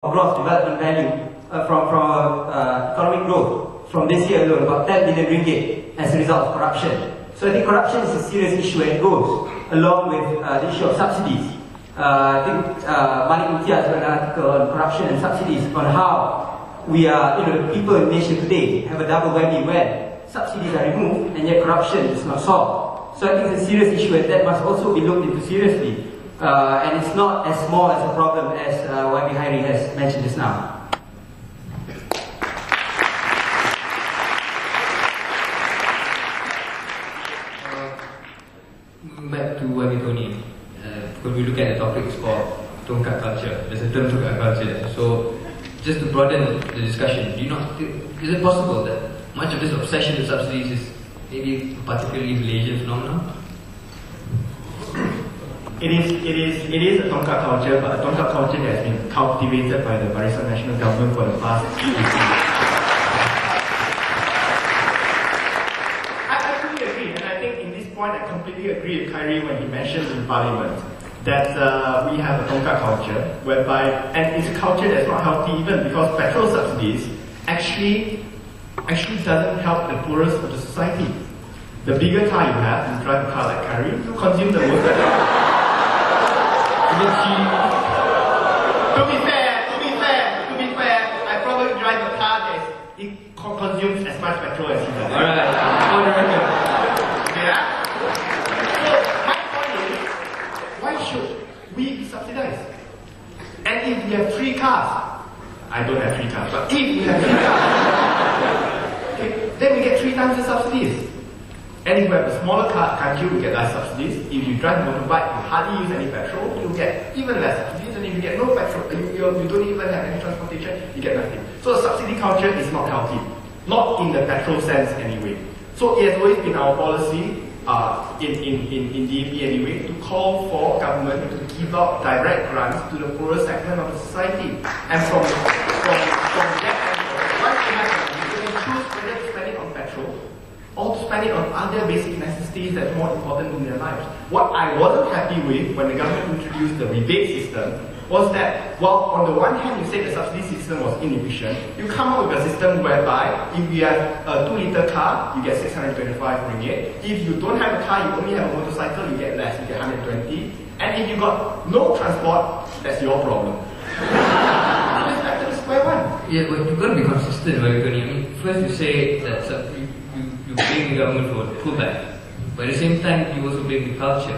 gross development value from economic growth from this year alone, about 10 billion ringgit as a result of corruption. So I think corruption is a serious issue, and it goes along with the issue of subsidies. I think Malik Mutiaz wrote an article on corruption and subsidies, on how we are, the people in Malaysia today have a double whammy when subsidies are removed and yet corruption is not solved. So I think it's a serious issue, and that must also be looked into seriously. And it's not as small as a problem as YB Hairi has mentioned just now. Back to YB Tony, because we look at the topics for tongkat culture, there's a term tongkat culture. So just to broaden the discussion, do you not think, is it possible that much of this obsession with subsidies is maybe a particularly Malaysian phenomenon? It is a tongkat culture, but a tongkat culture that has been cultivated by the Barisan National Government for the past 15 years. I fully agree, and I think in this point I completely agree with Khairi when he mentioned in Parliament that we have a tongkat culture whereby, and it's a culture that's not healthy even because petrol subsidies actually doesn't help the poorest of the society. The bigger car you have, you drive a car like Khairi, you consume the most petrol. To be fair, I probably drive a car that consumes as much petrol as he does. Alright, on the record. Yeah? So, my point is, why should we be subsidized? And if we have 3 cars, I don't have 3 cars, but if we have 3 cars, okay, then we get 3 times the subsidies. And if you have a smaller country, you get less subsidies. If you drive a motorbike, you hardly use any petrol, you get even less subsidies. And if you get no petrol, you don't even have any transportation, you get nothing. So the subsidy culture is not healthy. Not in the petrol sense anyway. So it has always been our policy in DAP anyway, to call for government to give out direct grants to the poorer segment of the society. And from that angle, once you have you can choose whether to spend it on petrol or to spend it on other basic necessities that's more important in their lives. What I wasn't happy with when the government introduced the rebate system was that, while on the one hand you say the subsidy system was inefficient, you come up with a system whereby if you have a 2-litre car, you get 625 ringgit. If you don't have a car, you only have a motorcycle, you get less, you get 120. And if you got no transport, that's your problem. It's back to the square one. Yeah, but you've got to be consistent, right? I mean, first you say that you blame the government for pullback, but at the same time you also blame the culture.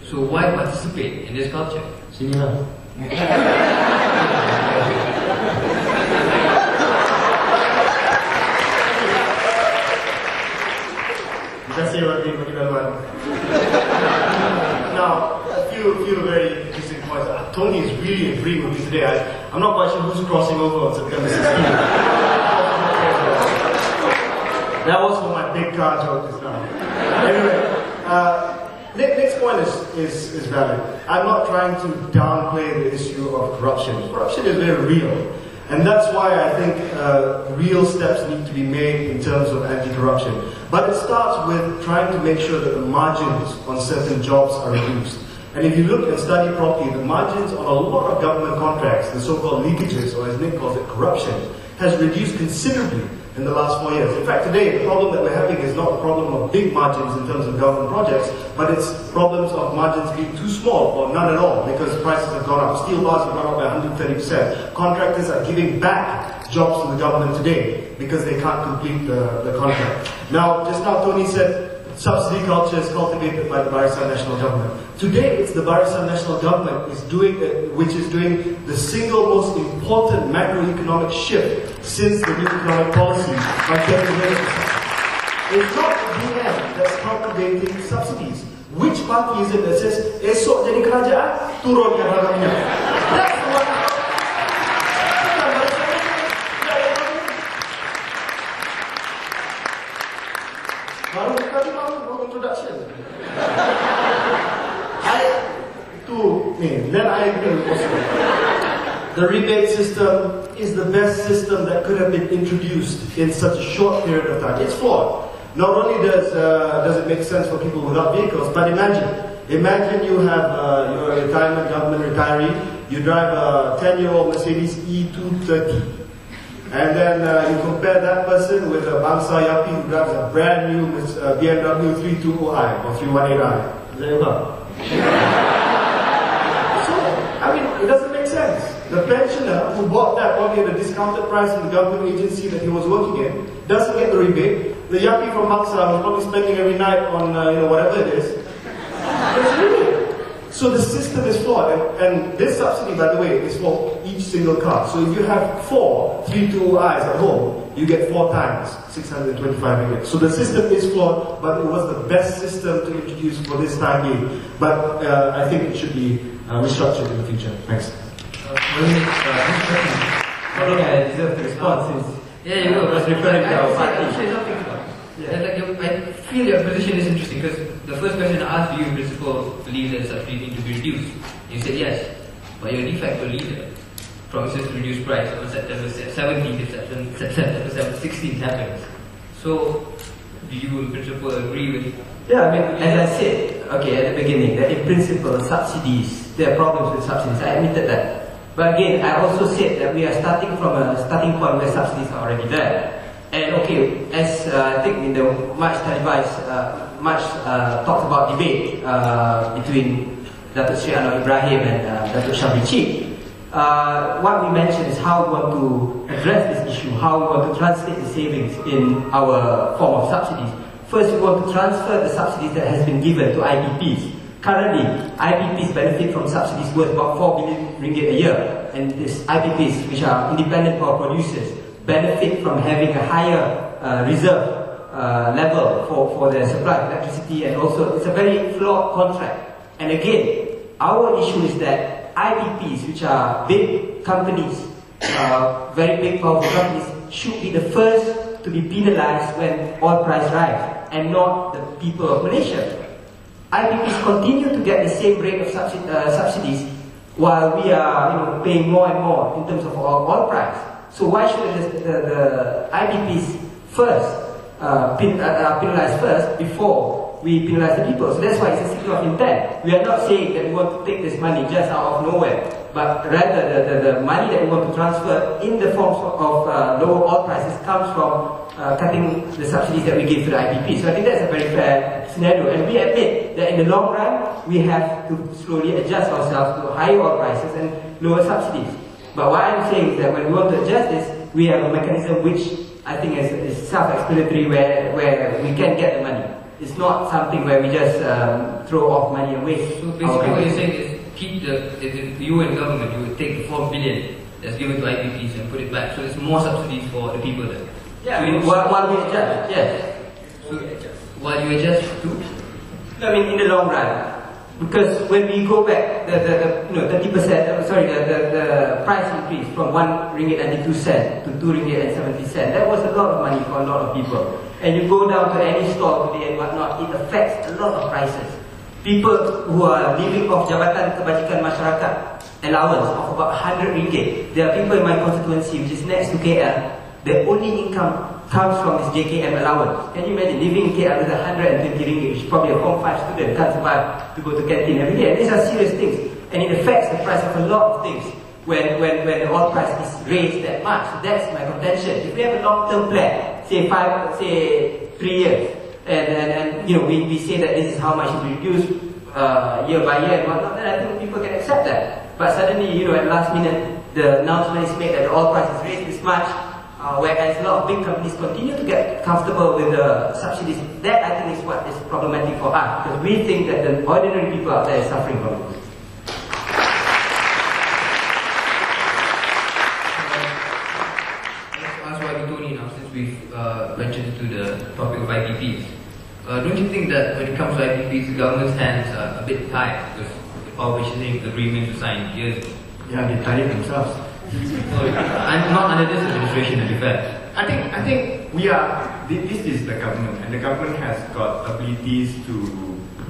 So why participate in this culture? Sini Kita say what they bagi laluan. Now, a few very interesting points. Tony is really agreeing with me today. I'm not quite sure who's crossing over on September 16th. That was for my big car joke just now. Anyway, next point is valid. I'm not trying to downplay the issue of corruption. Corruption is very real. And that's why I think real steps need to be made in terms of anti-corruption. But it starts with trying to make sure that the margins on certain jobs are reduced. And if you look and study properly, the margins on a lot of government contracts, the so-called leakages, or as Nick calls it, corruption, has reduced considerably in the last 4 years. In fact, today, the problem that we're having is not the problem of big margins in terms of government projects, but it's problems of margins being too small or none at all because prices have gone up. Steel bars have gone up by 130%. Contractors are giving back jobs to the government today because they can't complete the contract. Now, just now Tony said subsidy culture is cultivated by the Barisan National Government. Today, it's the Barisan National Government which is doing the single most important macroeconomic shift since the new economic policy by getting rid of subsidies. It's not the BM that's cultivating subsidies. Which party is it that says, esok jadi kerajaan, turunkan harga minyak? That's the one. Then I agree with also. The rebate system is the best system that could have been introduced in such a short period of time. It's flawed. Not only does it make sense for people without vehicles, but imagine you have your retirement government retiree, you drive a 10-year-old Mercedes E230. And then you compare that person with a Bangsa Yapi who drives a brand new BMW 320i or 318i. Is that your car? So, I mean, it doesn't make sense. The pensioner who bought that probably at a discounted price in the government agency that he was working in doesn't get the rebate. The Yapi from Bangsa was probably spending every night on whatever it is. So the system is flawed, and this subsidy, by the way, is for each single car. So if you have 4 320i's at home, you get 4 times 625 ringgit. So the system is flawed, but it was the best system to introduce for this time being. But I think it should be restructured in the future. Thanks. I think I deserve to respond since you know, I was referring to our party. I'll say something. I feel your position is interesting because the first question I asked you, in principle, believe that subsidies need to be reduced. You said yes, but your de facto leader promises to reduce price on September 17th if September 16th happens. So, do you in principle agree with? Yeah, I mean, as I said, okay, at the beginning, that in principle, subsidies, there are problems with subsidies. I admitted that. But again, I also said that we are starting from a starting point where subsidies are already there. And okay, as I think in the much televised, much talked about debate between Datuk Sri Anwar Ibrahim and Datuk Syafri Chik, what we mentioned is how we want to address this issue, how we want to translate the savings in our form of subsidies. First, we want to transfer the subsidies that has been given to IPPs. Currently, IPPs benefit from subsidies worth about 4 billion ringgit a year, and these IPPs, which are independent power producers, benefit from having a higher reserve level for their supply of electricity, and also it's a very flawed contract. And again, our issue is that IPPs, which are big companies, very big powerful companies, should be the first to be penalized when oil price rise, and not the people of Malaysia. IPPs continue to get the same rate of subsidies while we are paying more and more in terms of oil price. So why should the IPPs first penalize first before we penalize the people? So that's why it's a signal of intent. We are not saying that we want to take this money just out of nowhere, but rather the money that we want to transfer in the form of lower oil prices comes from cutting the subsidies that we give to the IPP. So I think that's a very fair scenario, and we admit that in the long run we have to slowly adjust ourselves to higher oil prices and lower subsidies. But what I'm saying is that when we want to adjust this, we have a mechanism which I think is self-explanatory, where we can get the money. It's not something where we just throw off money and waste. So basically what you're saying is keep if you and government, you would take the 4 billion that's given to IPPs and put it back, so there's more subsidies for the people there. Yeah, I mean, while we adjust, yes. So, while you adjust to? I mean, in the long run. Because when we go back, the 30%, sorry, the price increase from 1 ringgit and 2 cents to 2 ringgit and 70 cents, that was a lot of money for a lot of people. And you go down to any store today and whatnot, it affects a lot of prices. People who are living off Jabatan Kebajikan Masyarakat allowance of about 100 ringgit. There are people in my constituency, which is next to KL, their only income comes from this JKM allowance. Can you imagine living in KL with 120 ringgit, which probably a Form 5 student can't survive to go to canteen every day. And these are serious things, and it affects the price of a lot of things when the oil price is raised that much. So that's my contention. If we have a long-term plan, say 3 years, and we say that this is how much it will reduce year by year and whatnot, then I think people can accept that. But suddenly, at the last minute, the announcement is made that the oil price is raised this much. Whereas a lot of big companies continue to get comfortable with the subsidies. That I think is what is problematic for us, because we think that the ordinary people out there are suffering from it. Let's ask Tony now, since we've ventured into the topic of IPPs. Don't you think that when it comes to IPPs, the government's hands are a bit tied because the power purchasing agreement was signed years ago? Yeah, they tie it themselves. I'm not under this administration, to be fair. I think we are. This is the government, and the government has got abilities to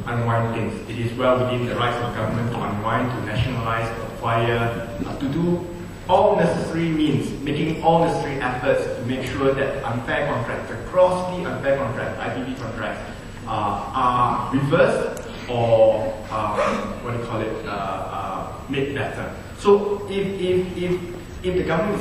unwind things. It is well within the rights of government to unwind, to nationalize, to acquire, to do all necessary means, making all necessary efforts to make sure that unfair contracts, the grossly unfair contracts, IPP contracts, are reversed or made better. So if the government